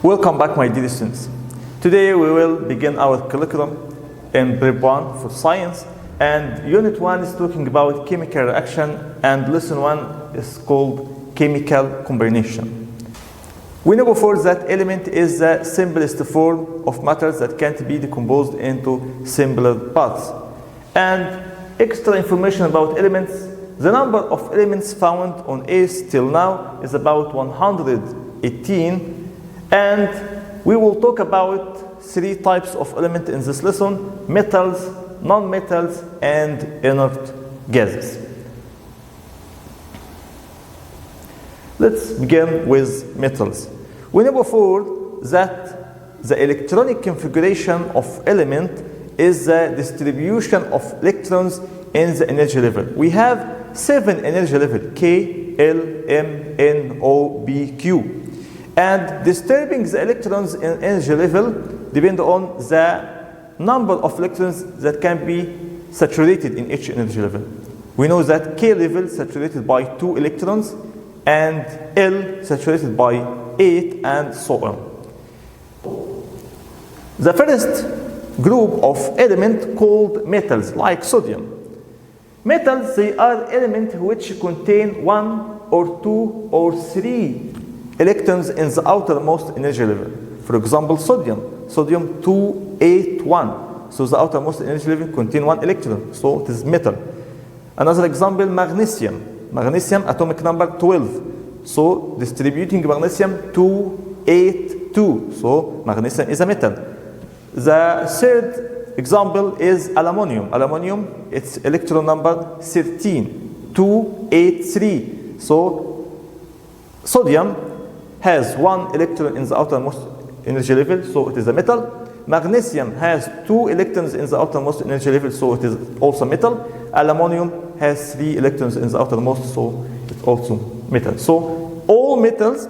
Welcome back, my dear students. Today we will begin our curriculum in Prep 1 for science, and Unit 1 is talking about chemical reaction, and Lesson 1 is called chemical combination. We know before that element is the simplest form of matters that can't be decomposed into simpler parts. And extra information about elements: the number of elements found on Earth till now is about 118. And we will talk about three types of elements in this lesson: metals, non-metals, and inert gases. Let's begin with metals. We know before that the electronic configuration of element is the distribution of electrons in the energy level. We have 7 energy levels: K, L, M, N, O, B, Q. And disturbing the electrons in energy level depend on the number of electrons that can be saturated in each energy level. We know that K level saturated by 2 electrons, and L saturated by 8, and so on. The first group of elements called metals, like sodium. Metals, they are elements which contain 1 or 2 or 3 electrons in the outermost energy level. For example, sodium 281. So the outermost energy level contains 1 electron, so it is metal. Another example, magnesium atomic number 12. So distributing magnesium 282. So magnesium is a metal. The third example is aluminum, its electron number 13, 283. So sodium has 1 electron in the outermost energy level, so it is a metal. Magnesium has 2 electrons in the outermost energy level, so it is also metal. Aluminum has 3 electrons in the outermost, so it's also metal. So all metals,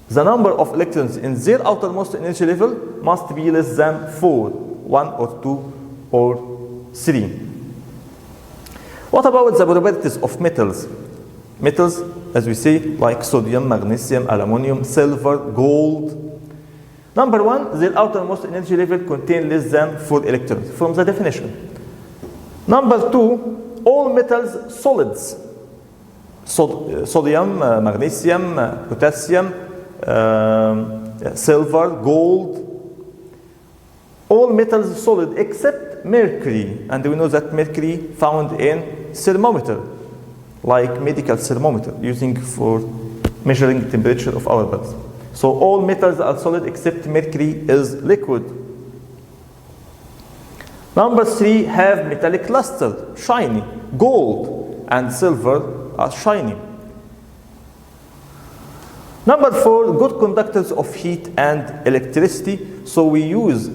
the number of electrons in their outermost energy level must be less than 4, 1 or 2 or 3. What about the properties of metals? Metals, as we say, like sodium, magnesium, aluminum, silver, gold. Number 1, their outermost energy level contain less than 4 electrons from the definition. Number 2, all metals solids. Sodium, magnesium, potassium, silver, gold. All metals solid except mercury, and we know that mercury found in thermometer, like medical thermometer, using for measuring the temperature of our bodies. So all metals are solid except mercury is liquid. Number 3, have metallic luster, shiny. Gold and silver are shiny. Number 4, good conductors of heat and electricity. So we use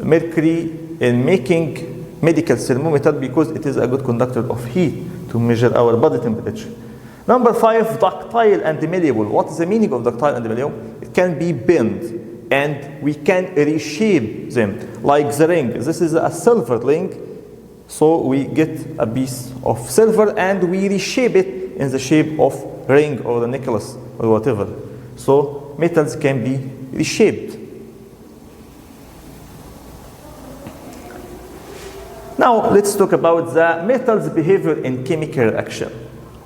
mercury in making medical thermometer because it is a good conductor of heat to measure our body temperature. Number 5, ductile and malleable. What is the meaning of ductile and malleable? It can be bent and we can reshape them, like the ring. This is a silver ring, so we get a piece of silver and we reshape it in the shape of ring or a necklace or whatever. So metals can be reshaped. Now let's talk about the metals' behavior in chemical reaction.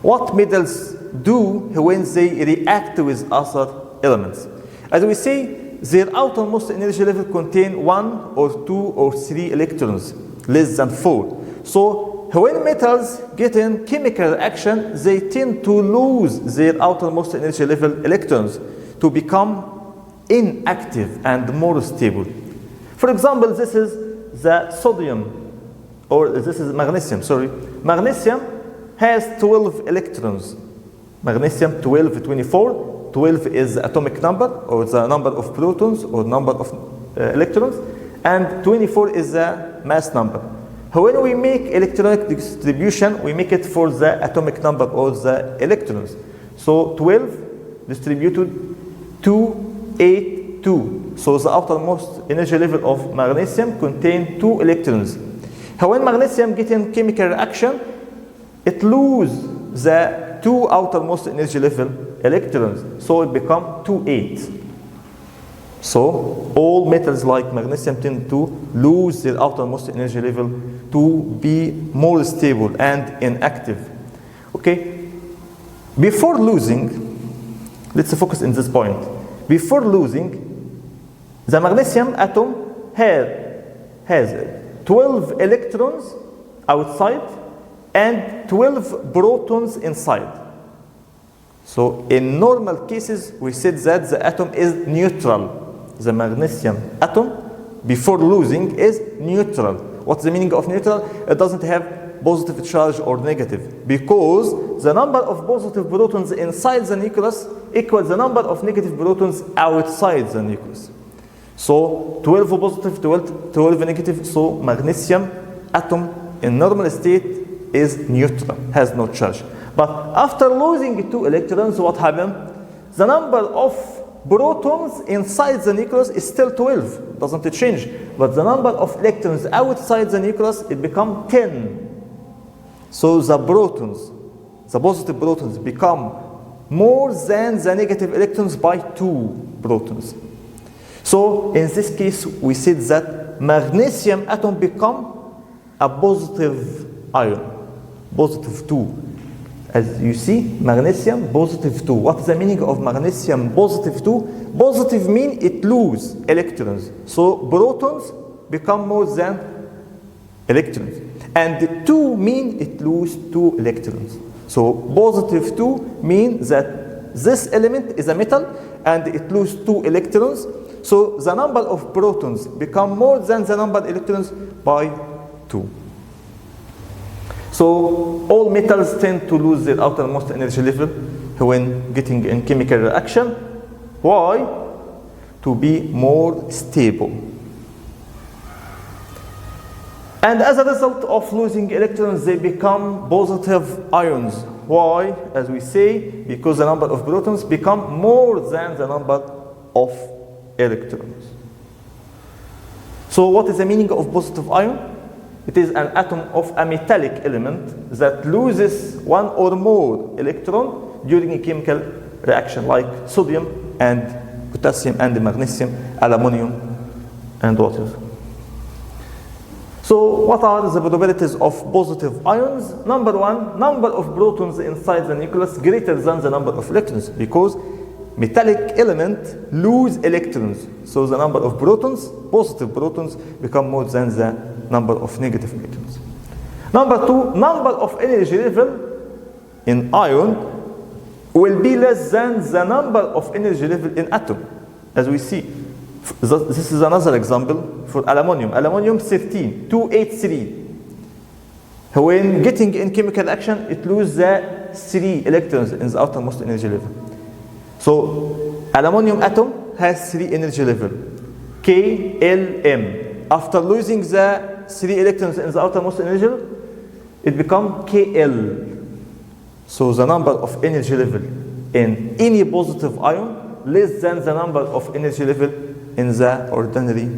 What metals do when they react with other elements? As we say, their outermost energy level contain 1 or 2 or 3 electrons, less than 4. So when metals get in chemical reaction, they tend to lose their outermost energy level electrons to become inactive and more stable. For example, this is the sodium, or this is magnesium, sorry. Magnesium has 12 electrons. Magnesium 12, 24. 12 is the atomic number, or the number of protons, or number of electrons. And 24 is the mass number. When we make electronic distribution, we make it for the atomic number, or the electrons. So 12 distributed 282. So the outermost energy level of magnesium contains 2 electrons. When magnesium gets in chemical reaction, it loses the 2 outermost energy level electrons, so it becomes 28. So all metals like magnesium tend to lose their outermost energy level to be more stable and inactive. Okay? Before losing, let's focus in this point. Before losing, the magnesium atom has 12 electrons outside and 12 protons inside. So in normal cases, we said that the atom is neutral. The magnesium atom, before losing, is neutral. What's the meaning of neutral? It doesn't have positive charge or negative, because the number of positive protons inside the nucleus equals the number of negative protons outside the nucleus. So 12 positive, 12 negative, so magnesium atom in normal state is neutral, has no charge. But after losing 2 electrons, what happened? The number of protons inside the nucleus is still 12, doesn't change. But the number of electrons outside the nucleus, it becomes 10. So the protons, the positive protons, become more than the negative electrons by 2 protons. So in this case, we said that magnesium atom become a positive ion, positive 2. As you see, magnesium positive 2. What is the meaning of magnesium positive 2? Positive means it loses electrons. So protons become more than electrons. And 2 means it loses 2 electrons. So positive 2 means that this element is a metal and it loses 2 electrons. So the number of protons become more than the number of electrons by 2. So all metals tend to lose their outermost energy level when getting in chemical reaction. Why? To be more stable. And as a result of losing electrons, they become positive ions. Why? As we say, because the number of protons become more than the number of electrons. So what is the meaning of positive ion? It is an atom of a metallic element that loses 1 or more electron during a chemical reaction, like sodium and potassium and magnesium, aluminum and water. So what are the probabilities of positive ions? Number 1, number of protons inside the nucleus greater than the number of electrons, because metallic element lose electrons. So the number of protons, positive protons, become more than the number of negative electrons. Number 2, number of energy level in ion will be less than the number of energy level in atom. As we see, this is another example for aluminum. Aluminum 13, 283. When getting in chemical action, it loses the 3 electrons in the outermost energy level. So aluminum atom has 3 energy level, K, L, M. After losing the 3 electrons in the outermost energy level, it becomes KL. So the number of energy level in any positive ion less than the number of energy level in the ordinary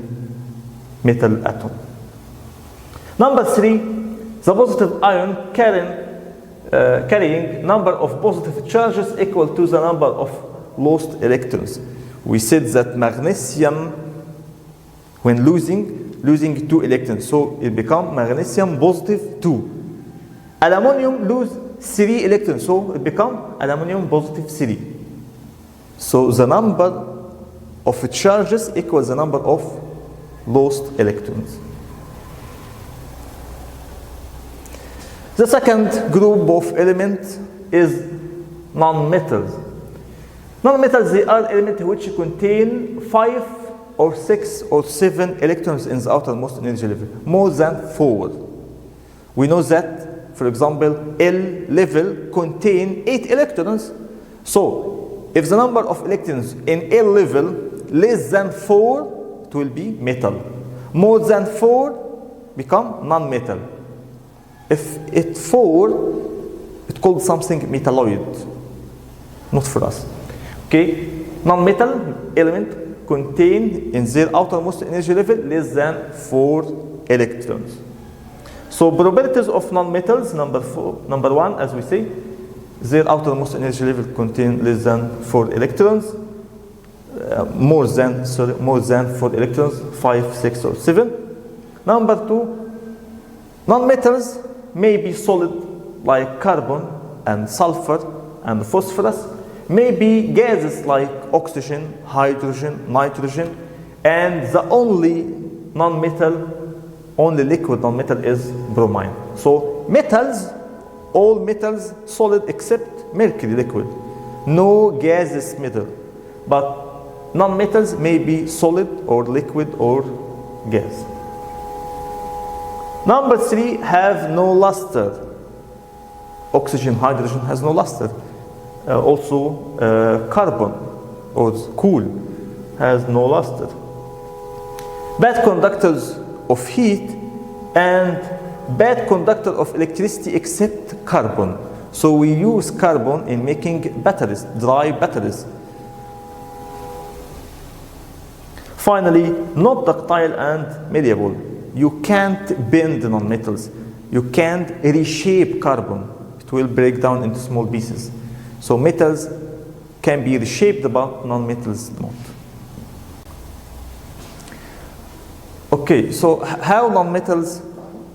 metal atom. Number 3, the positive ion carrying number of positive charges equal to the number of lost electrons. We said that magnesium, when losing 2 electrons, so it becomes magnesium positive 2. Aluminum lose 3 electrons, so it becomes aluminum positive 3. So the number of charges equals the number of lost electrons. The second group of elements is nonmetals. Nonmetals, they are elements which contain 5 or 6 or 7 electrons in the outermost energy level, more than 4. We know that, for example, L level contain 8 electrons. So, if the number of electrons in L level less than 4, it will be metal. More than 4 become non-metal. If it's 4, it's called something metalloid. Not for us. Okay? Non-metal element contain in their outermost energy level less than 4 electrons. So probabilities of non-metals, number 1, as we say, their outermost energy level contain less than 4 electrons. more than 4 electrons, 5, 6, or 7. Number 2, nonmetals may be solid like carbon and sulfur and phosphorus, may be gases like oxygen, hydrogen, nitrogen, and the only liquid nonmetal is bromine. So metals, all metals solid except mercury liquid. No gaseous metal, but nonmetals may be solid or liquid or gas. Number 3, have no luster. Oxygen, hydrogen has no luster. Also carbon or coal has no luster. Bad conductors of heat and bad conductor of electricity except carbon. So we use carbon in making batteries, dry batteries. Finally, not ductile and malleable. You can't bend nonmetals. You can't reshape carbon. It will break down into small pieces. So metals can be reshaped, but nonmetals not. Okay, so how nonmetals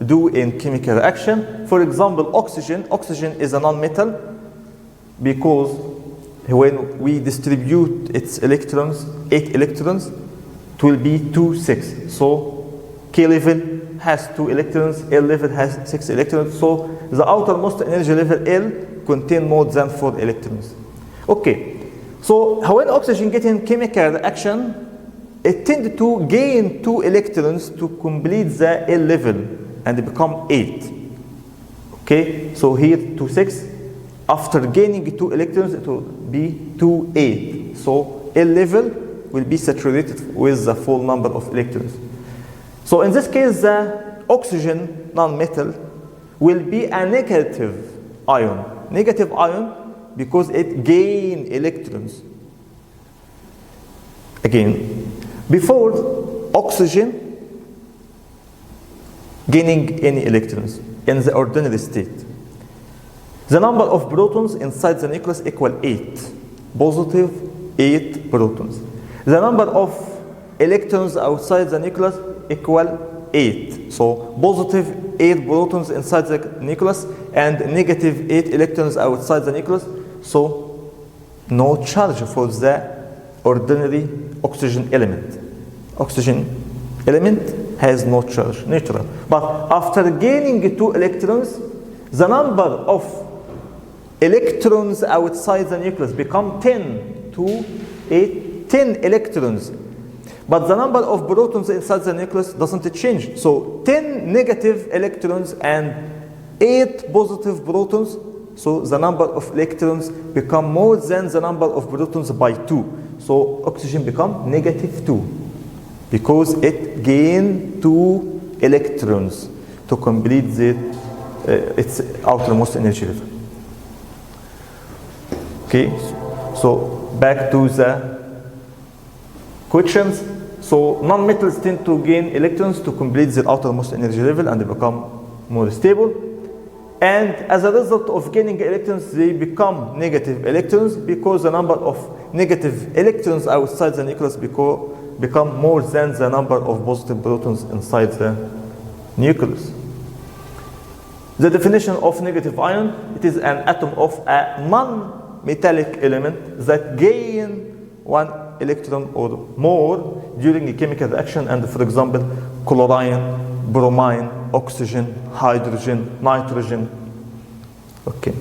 do in chemical reaction? For example, oxygen is a nonmetal because when we distribute its electrons, 8 electrons, it will be 2, 6. So K level has 2 electrons, L level has 6 electrons. So the outermost energy level L contain more than 4 electrons. Okay, so when oxygen gets in chemical reaction, it tends to gain 2 electrons to complete the L level and become 8. Okay, so here 2, 6. After gaining 2 electrons, it will be 2, 8. So L level will be saturated with the full number of electrons. So in this case, the oxygen nonmetal will be a negative ion. Negative ion because it gains electrons. Again, before oxygen gaining any electrons in the ordinary state, the number of protons inside the nucleus equal 8. Positive 8 protons. The number of electrons outside the nucleus equal 8. So positive 8 protons inside the nucleus and negative 8 electrons outside the nucleus. So no charge for the ordinary oxygen element. Oxygen element has no charge, neutral. But after gaining 2 electrons, the number of electrons outside the nucleus become 10 to 8, 10 electrons. But the number of protons inside the nucleus doesn't change. So 10 negative electrons and 8 positive protons. So the number of electrons become more than the number of protons by 2. So oxygen become negative 2 because it gained 2 electrons to complete its outermost energy level. Okay, so back to the questions. So nonmetals tend to gain electrons to complete their outermost energy level and they become more stable. And as a result of gaining electrons, they become negative electrons because the number of negative electrons outside the nucleus become more than the number of positive protons inside the nucleus. The definition of negative ion, it is an atom of a non-metallic element that gain 1 electron or more during a chemical reaction, and for example, chlorine, bromine, oxygen, hydrogen, nitrogen. Okay.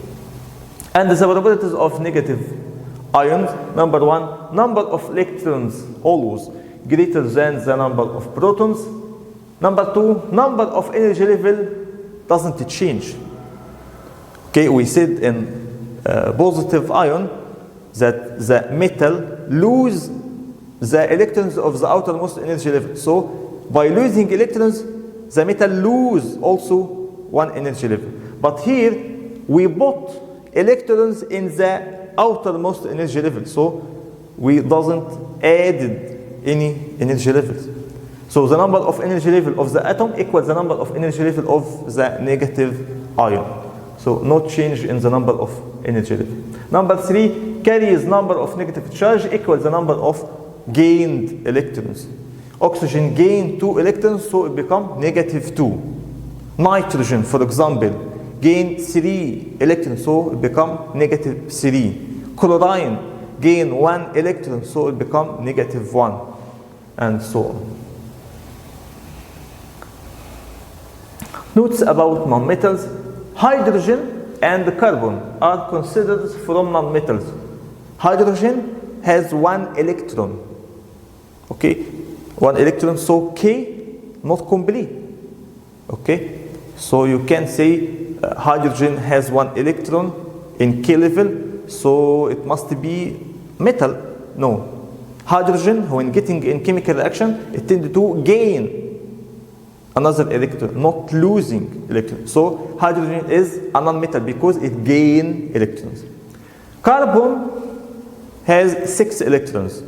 And the probabilities of negative ions, number 1, number of electrons always greater than the number of protons. Number 2, number of energy level doesn't change. Okay, we said in positive ion that the metal lose the electrons of the outermost energy level. So by losing electrons, the metal lose also 1 energy level. But here we put electrons in the outermost energy level. So we doesn't added any energy levels. So the number of energy level of the atom equals the number of energy level of the negative ion. So no change in the number of energy level. Number 3, carries number of negative charge equals the number of gained electrons. Oxygen gained 2 electrons, so it becomes -2. Nitrogen, for example, gained 3 electrons, so it becomes -3. Chlorine gained 1 electron, so it becomes -1, and so on. Notes about nonmetals. Hydrogen and carbon are considered from nonmetals. Hydrogen has 1 electron. Okay, 1 electron, so K not complete. Okay, so you can say hydrogen has 1 electron in K level, so it must be metal. No, hydrogen, when getting in chemical reaction, it tends to gain another electron, not losing electron. So hydrogen is a non-metal because it gains electrons. Carbon has 6 electrons.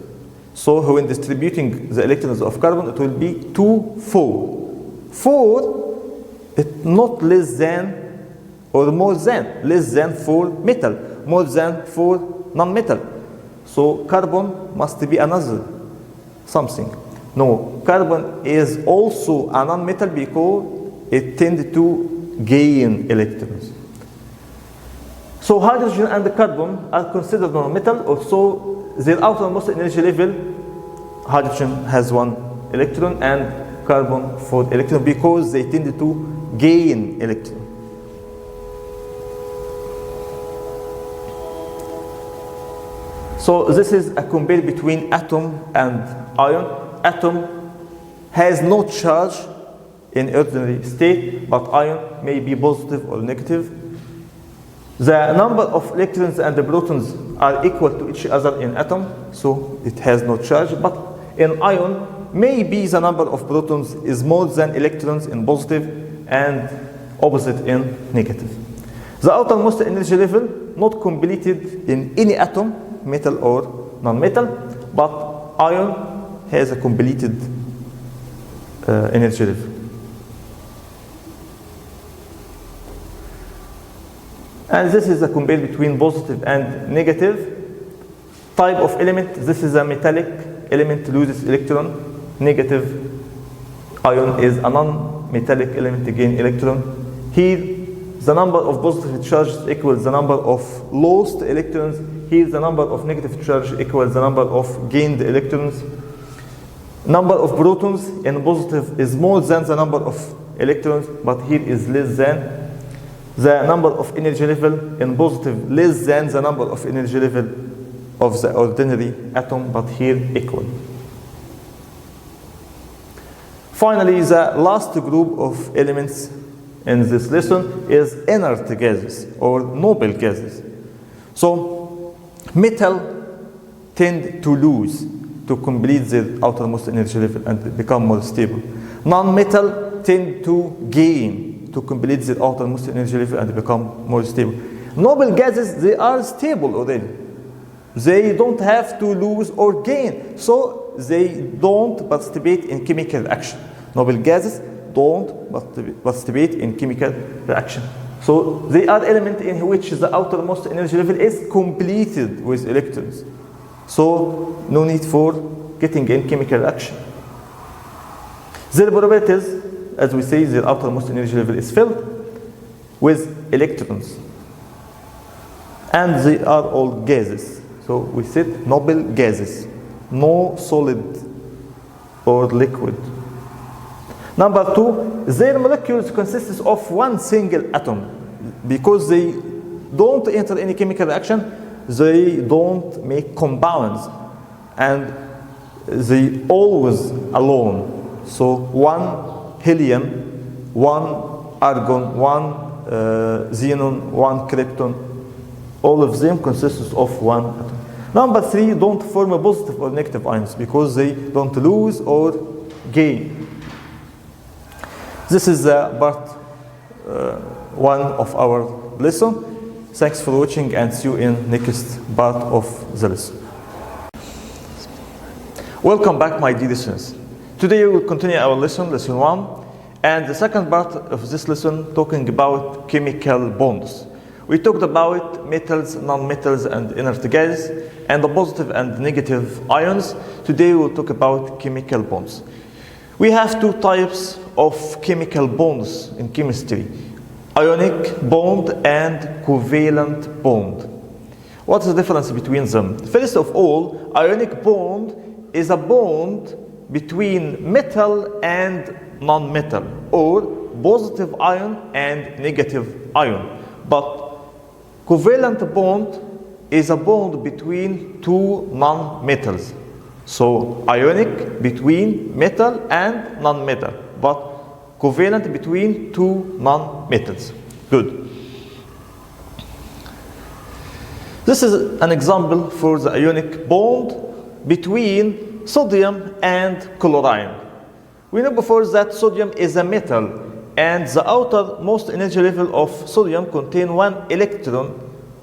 So when distributing the electrons of carbon, it will be 2, 4. 4, it's not less than or more than, less than for metal, more than for non-metal. So carbon must be another something. No, carbon is also a non-metal because it tends to gain electrons. So hydrogen and carbon are considered non-metal, also their outermost energy level, hydrogen has 1 electron and carbon 4 electron because they tend to gain electron. So this is a compare between atom and ion. Atom has no charge in ordinary state, but ion may be positive or negative. The number of electrons and the protons are equal to each other in atom, so it has no charge. But in ion, maybe the number of protons is more than electrons in positive and opposite in negative. The outermost energy level not completed in any atom, metal or non-metal, but ion has a completed energy level. And this is a compare between positive and negative type of element. This is a metallic element, loses electron. Negative ion is a non-metallic element, gain electron. Here, the number of positive charges equals the number of lost electrons. Here, the number of negative charge equals the number of gained electrons. Number of protons in positive is more than the number of electrons, but here is less than. The number of energy level in positive less than the number of energy level of the ordinary atom, but here equal. Finally, the last group of elements in this lesson is inert gases or noble gases. So metal tend to lose to complete their outermost energy level and become more stable. Non-metal tend to gain to complete their outermost energy level and become more stable. Noble gases, they are stable already. They don't have to lose or gain, so they don't participate in chemical reaction. Noble gases don't participate in chemical reaction. So they are elements in which the outermost energy level is completed with electrons. So no need for getting in chemical reaction. Their properties, as we say, their outermost energy level is filled with electrons. And they are all gases. So we said noble gases, no solid or liquid. Number 2, their molecules consist of one single atom. Because they don't enter any chemical reaction, they don't make compounds. And they always alone. So one helium, 1 argon, 1 xenon, 1 krypton, all of them consist of one atom. Number 3, don't form a positive or negative ions because they don't lose or gain. This is part 1 of our lesson. Thanks for watching and see you in next part of the lesson. Welcome back, my dear listeners. Today we will continue our lesson 1, and the second part of this lesson talking about chemical bonds. We talked about metals, non-metals, and inert gases. and the positive and negative ions. Today we'll talk about chemical bonds. We have two types of chemical bonds in chemistry: ionic bond and covalent bond. What's the difference between them? First of all, ionic bond is a bond between metal and non-metal, or positive ion and negative ion. But covalent bond is a bond between two non-metals. So ionic between metal and non-metal, but covalent between two non-metals. Good. This is an example for the ionic bond between sodium and chlorine. We know before that sodium is a metal, and the outermost energy level of sodium contains 1 electron,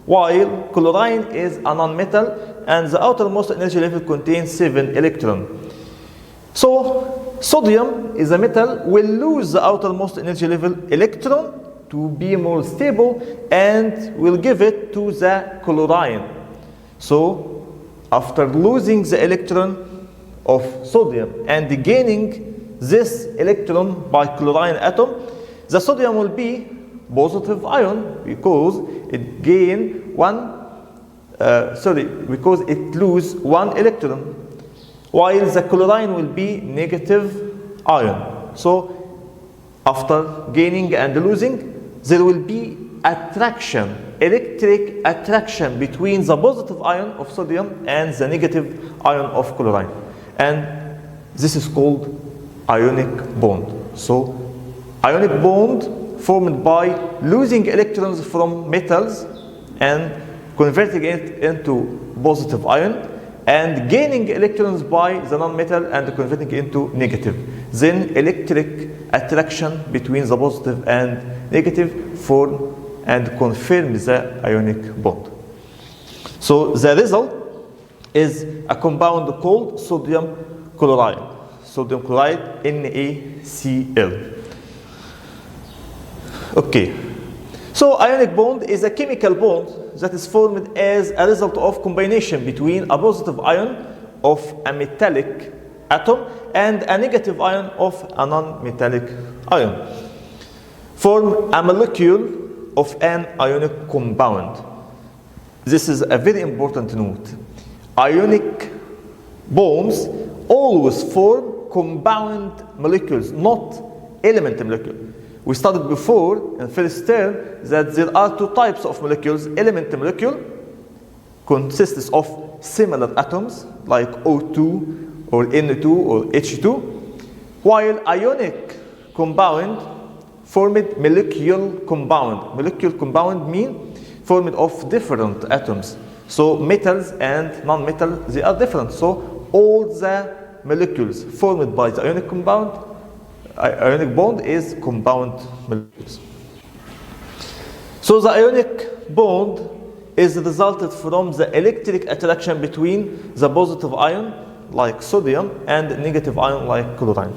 while chlorine is a non-metal and the outermost energy level contains 7 electrons. So sodium is a metal, will lose the outermost energy level electron to be more stable and will give it to the chlorine. So after losing the electron of sodium and gaining this electron by chlorine atom, the sodium will be positive ion because it gain because it lose 1 electron, while the chlorine will be negative ion. So after gaining and losing, there will be attraction, electric attraction between the positive ion of sodium and the negative ion of chlorine, and this is called ionic bond. So ionic bond formed by losing electrons from metals and converting it into positive ion, and gaining electrons by the non-metal and converting it into negative. Then electric attraction between the positive and negative form and confirm the ionic bond. So the result is a compound called sodium chloride. Sodium chloride, NaCl. Okay. So ionic bond is a chemical bond that is formed as a result of combination between a positive ion of a metallic atom and a negative ion of a non-metallic ion. Form a molecule of an ionic compound. This is a very important note. Ionic bonds always form compound molecules, not element molecules. We studied before in first term that there are two types of molecules. Element molecule consists of similar atoms like O2 or N2 or H2, while ionic compound formed molecule compound. Molecule compound mean formed of different atoms. So metals and non-metal, they are different. So all the molecules formed by the ionic compound, ionic bond is compound molecules. So the ionic bond is resulted from the electric attraction between the positive ion like sodium and negative ion like chlorine.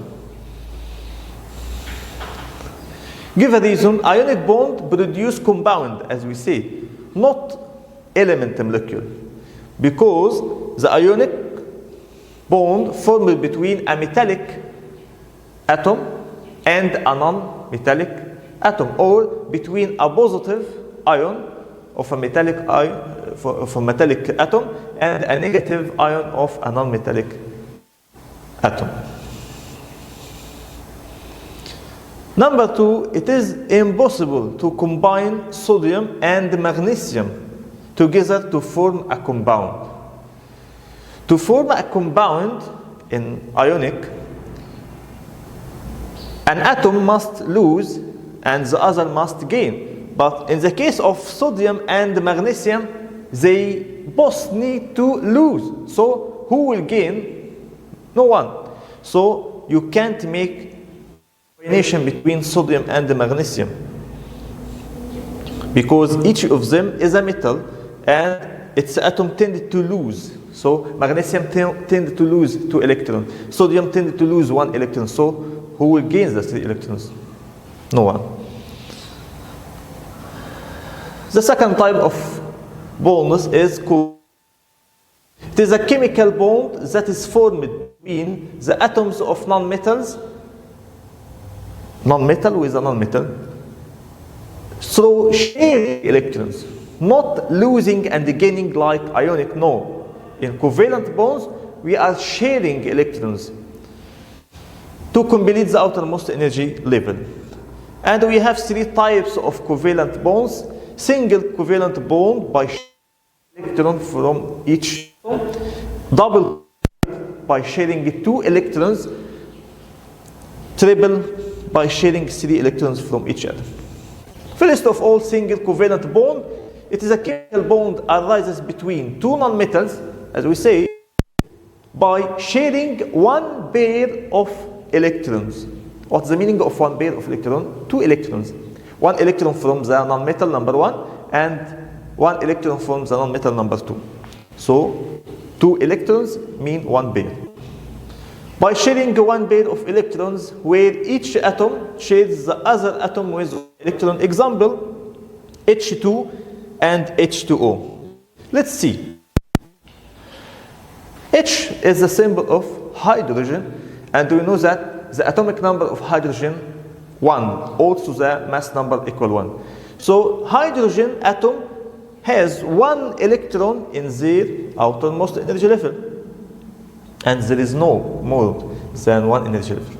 Give a reason. Ionic bond produce compound, as we say, not element molecule, because the ionic bond formed between a metallic atom and a non-metallic atom, or between a positive ion of a metallic atom and a negative ion of a non-metallic atom. Number two, it is impossible to combine sodium and magnesium together to form a compound. To form a compound in ionic, an atom must lose and the other must gain. But in the case of sodium and magnesium, they both need to lose. So who will gain? No one. So you can't make combination between sodium and magnesium, because each of them is a metal and its atom tended to lose. So magnesium tended to lose 2 electrons. Sodium tended to lose 1 electron. So who will gain the 3 electrons? No one. The second type of bonds is It is a chemical bond that is formed between the atoms of non-metals, non-metal with a non-metal, through sharing electrons, not losing and gaining like ionic. No. In covalent bonds, we are sharing electrons to complete the outermost energy level. And we have three types of covalent bonds. Single covalent bond by sharing electron from each atom. Double by sharing 2 electrons. Triple by sharing 3 electrons from each atom. First of all, single covalent bond. It is a chemical bond arises between 2 nonmetals, as we say, by sharing 1 pair of electrons. What's the meaning of 1 pair of electrons? 2 electrons. 1 electron from the nonmetal number 1 and 1 electron from the nonmetal number 2. So 2 electrons mean 1 pair. By sharing 1 pair of electrons where each atom shares the other atom with electron. Example, H2 and H2o. Let's see. H is the symbol of hydrogen, and we know that the atomic number of hydrogen 1, also the mass number equal 1. So hydrogen atom has 1 electron in their outermost energy level, and there is no more than 1 energy level.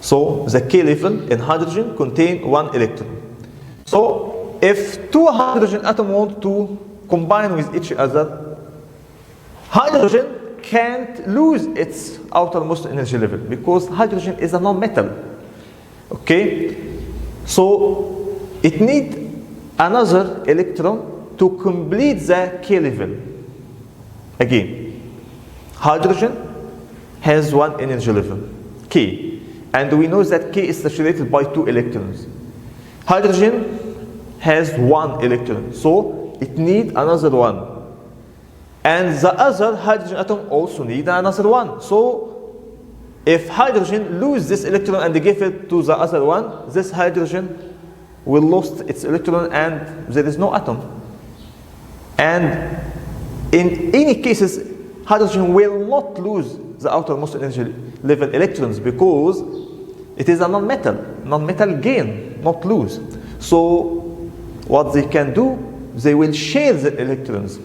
So the K level in hydrogen contain 1 electron. So if 2 hydrogen atoms want to combine with each other, hydrogen can't lose its outermost energy level because hydrogen is a non-metal. Okay? So it needs another electron to complete the K level. Again, hydrogen has 1 energy level, K. And we know that K is saturated by 2 electrons. Hydrogen has 1 electron, so it needs another 1. And the other hydrogen atom also needs another 1. So if hydrogen loses this electron and give it to the other one, this hydrogen will lose its electron and there is no atom. And in any cases, hydrogen will not lose the outermost energy level electrons because it is a non-metal. Non-metal gain, not lose. So what they can do, they will share the electrons.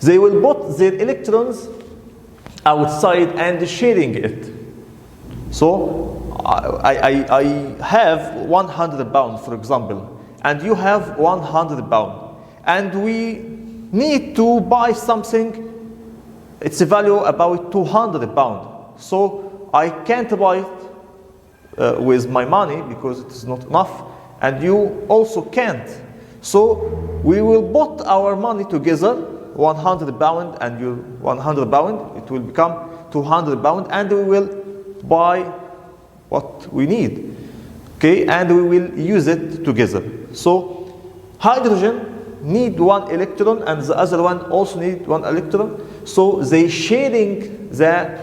They will put their electrons outside and sharing it. So I have 100 pounds, for example, and you have 100 pounds, and we need to buy something. It's a value about 200 pounds. So I can't buy it with my money because it is not enough, and you also can't. So we will put our money together, 100 pound and your 100 pound, it will become 200 pound, and we will buy what we need. Okay, and we will use it together. So hydrogen need 1 electron and the other one also need 1 electron. So they sharing the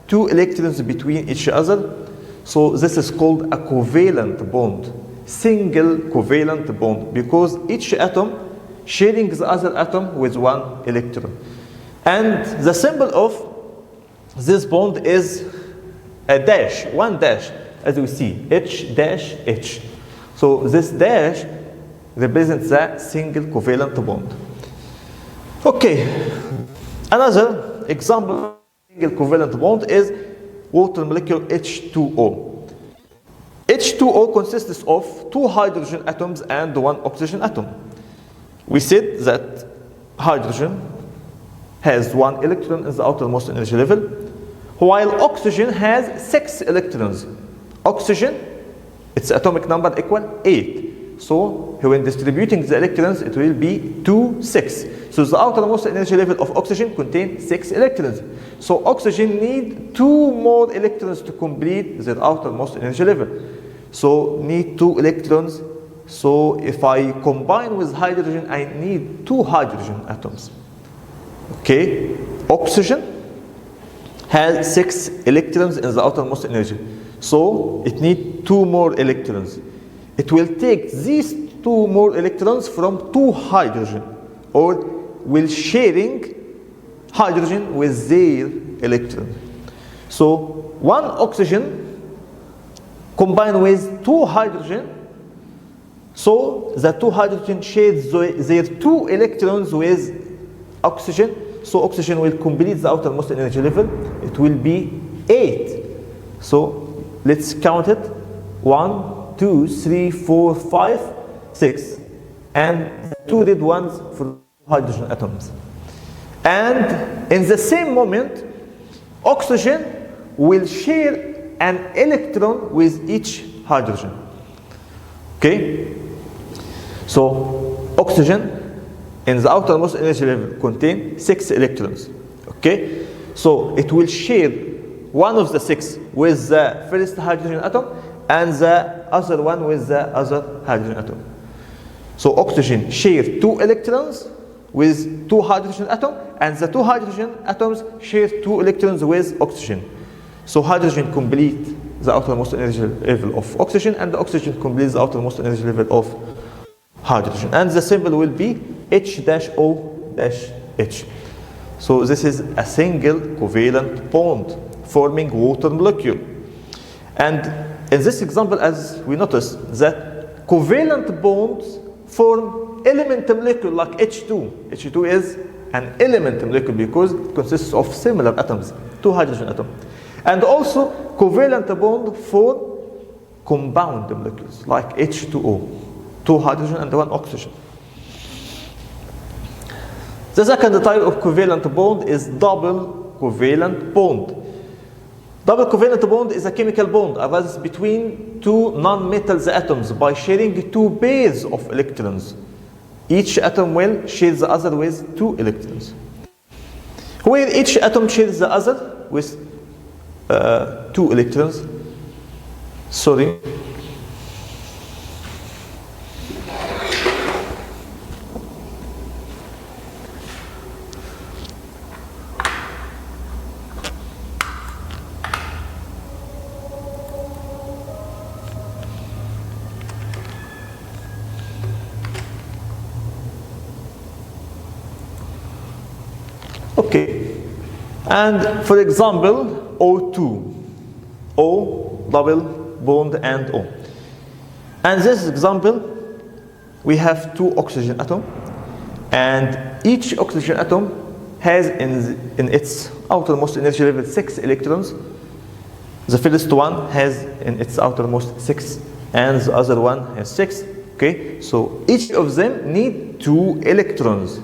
2 electrons between each other. So this is called a covalent bond, single covalent bond, because each atom sharing the other atom with 1 electron. And the symbol of this bond is a dash, 1 dash, as we see, H dash H. So this dash represents a single covalent bond. Okay, another example of single covalent bond is water molecule H2o. H2o consists of 2 hydrogen atoms and 1 oxygen atom. We said that hydrogen has 1 electron in the outermost energy level, while oxygen has 6 electrons. Oxygen, its atomic number equal 8. So when distributing the electrons, it will be 2, 6. So the outermost energy level of oxygen contains 6 electrons. So oxygen needs 2 more electrons to complete the outermost energy level. So need 2 electrons. So if I combine with hydrogen, I need 2 hydrogen atoms. Okay, oxygen has 6 electrons in the outermost energy. So it needs 2 more electrons. It will take these 2 more electrons from 2 hydrogen, or will sharing hydrogen with their electron. So one oxygen combined with 2 hydrogen, so the 2 hydrogen shares their 2 electrons with oxygen, so oxygen will complete the outermost energy level. It will be 8. So let's count it. 1, 2, 3, 4, 5, 6. And 2 red ones for hydrogen atoms. And in the same moment, oxygen will share an electron with each hydrogen. Okay? So oxygen in the outermost energy level contain 6 electrons. Okay? So it will share one of the 6 with the first hydrogen atom and the other one with the other hydrogen atom. So oxygen share 2 electrons with 2 hydrogen atoms, and the 2 hydrogen atoms share 2 electrons with oxygen. So hydrogen complete the outermost energy level of oxygen, and the oxygen completes the outermost energy level of hydrogen. And the symbol will be H-O-H. So this is a single covalent bond forming water molecule. And in this example, as we noticed, that covalent bonds form element molecule like H2. H2 is an element molecule because it consists of similar atoms, 2 hydrogen atoms. And also covalent bond form compound molecules like H2o, 2 hydrogen and 1 oxygen. The second type of covalent bond is double covalent bond. Double covalent bond is a chemical bond arises between 2 non-metals atoms by sharing 2 pairs of electrons. Each atom will share the other with 2 electrons. Where each atom shares the other with 2 electrons. Sorry. Okay, and for example, O2, O double bond and O. And this example, we have 2 oxygen atoms, and each oxygen atom has in its outermost energy level 6 electrons. The first one has in its outermost 6, and the other one has 6. Okay, so each of them need 2 electrons.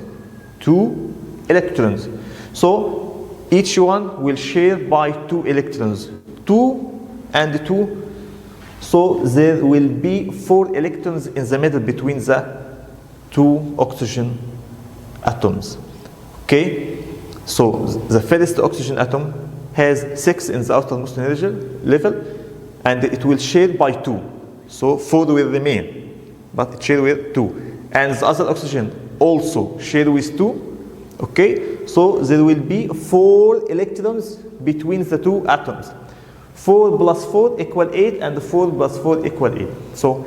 2 electrons. So each one will share by 2 electrons. 2 and 2. So there will be 4 electrons in the middle between the 2 oxygen atoms. Okay? So the first oxygen atom has 6 in the outermost energy level, and it will share by 2. So 4 will remain, but it share with 2. And the other oxygen also share with 2. Okay, so there will be 4 electrons between the 2 atoms. 4 plus 4 equal 8, and 4 plus 4 equal 8. So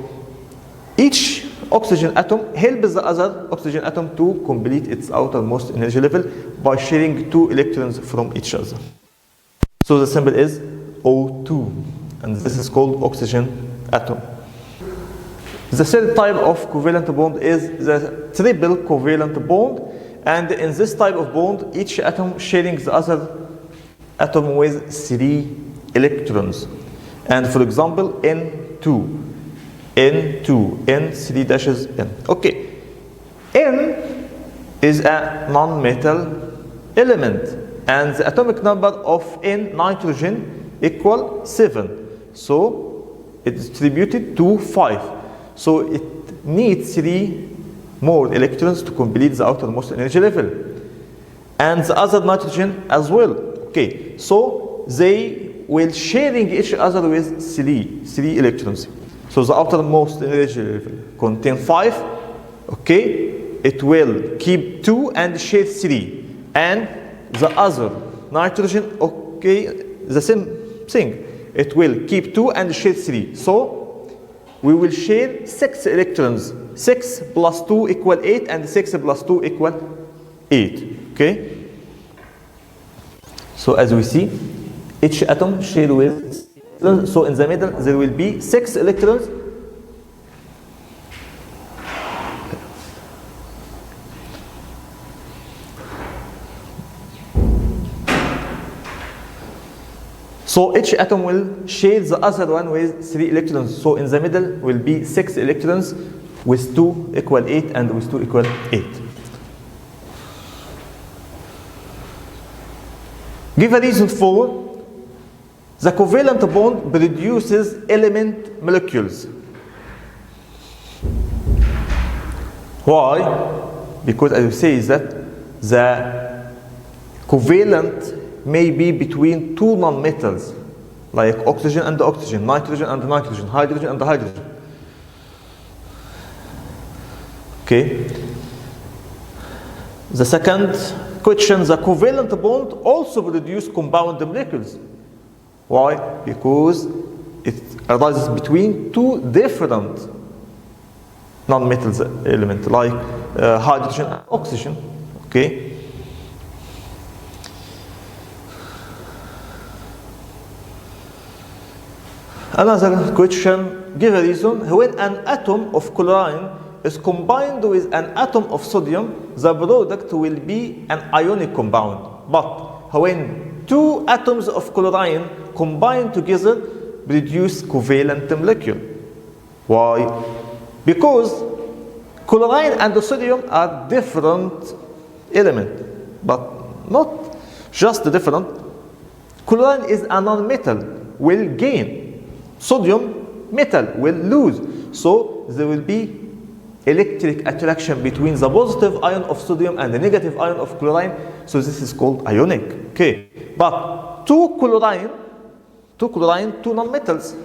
each oxygen atom helps the other oxygen atom to complete its outermost energy level by sharing 2 electrons from each other. So the symbol is O2, and this is called oxygen atom. The third type of covalent bond is the triple covalent bond. And in this type of bond, each atom sharing the other atom with 3 electrons. And for example, N2, N2, N 3 dashes N. Okay, N is a non-metal element, and the atomic number of N nitrogen equal 7. So it's distributed to 5. So it needs 3 more electrons to complete the outermost energy level, and the other nitrogen as well. Okay, so they will sharing each other with 3 electrons. So the outermost energy level contain 5. Okay, it will keep 2 and share 3, and the other nitrogen, okay, the same thing, it will keep 2 and share 3. So we will share 6 electrons. 6 plus 2 equal 8, and 6 plus 2 equal 8. Okay? So as we see, each atom shared with, so in the middle there will be 6 electrons. So each atom will share the other one with 3 electrons. So in the middle will be 6 electrons with 2 equal 8 and with 2 equal 8. Give a reason for the covalent bond produces element molecules. Why? Because as you say is that the covalent may be between 2 nonmetals like oxygen and oxygen, nitrogen and nitrogen, hydrogen and hydrogen. Okay. The second question, the covalent bond also produces compound molecules. Why? Because it arises between 2 different non-metals elements like hydrogen and oxygen. Okay. Another question, give a reason. When an atom of chlorine is combined with an atom of sodium, the product will be an ionic compound. But when 2 atoms of chlorine combine together, produce covalent molecule. Why? Because chlorine and the sodium are different elements, but not just different. Chlorine is a non-metal, will gain. Sodium metal will lose. So there will be electric attraction between the positive ion of sodium and the negative ion of chlorine. So this is called ionic. Okay. But 2 chlorine, 2 nonmetals,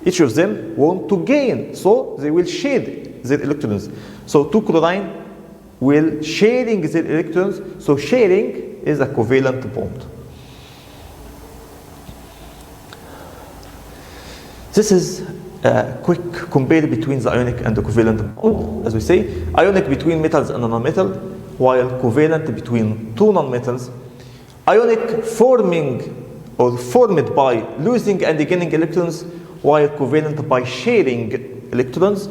each of them want to gain. So they will share their electrons. So 2 chlorine will sharing their electrons. So sharing is a covalent bond. This is a quick compare between the ionic and the covalent bond. As we say, ionic between metals and a non-metal, while covalent between 2 non-metals. Ionic forming or formed by losing and gaining electrons, while covalent by sharing electrons.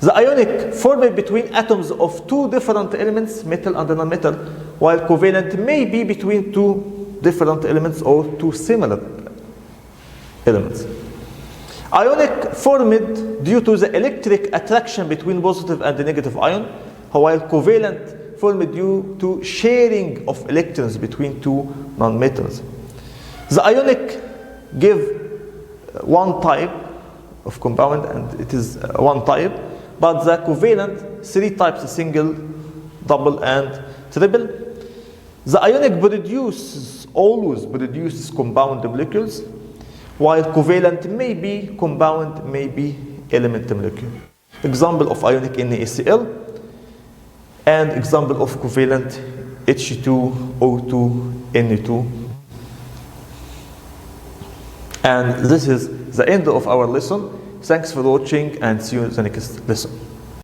The ionic formed between atoms of 2 different elements, metal and non-metal, while covalent may be between 2 different elements or 2 similar elements. Ionic formed due to the electric attraction between positive and the negative ion, while covalent formed due to sharing of electrons between 2 nonmetals. The ionic give one type of compound, and it is one type, but the covalent 3 types: single, double, and triple. The ionic always produces compound molecules, while covalent may be compound, may be element molecule. Example of ionic NaCl, and example of covalent H2O2 Na2. And this is the end of our lesson. Thanks for watching and see you in the next lesson.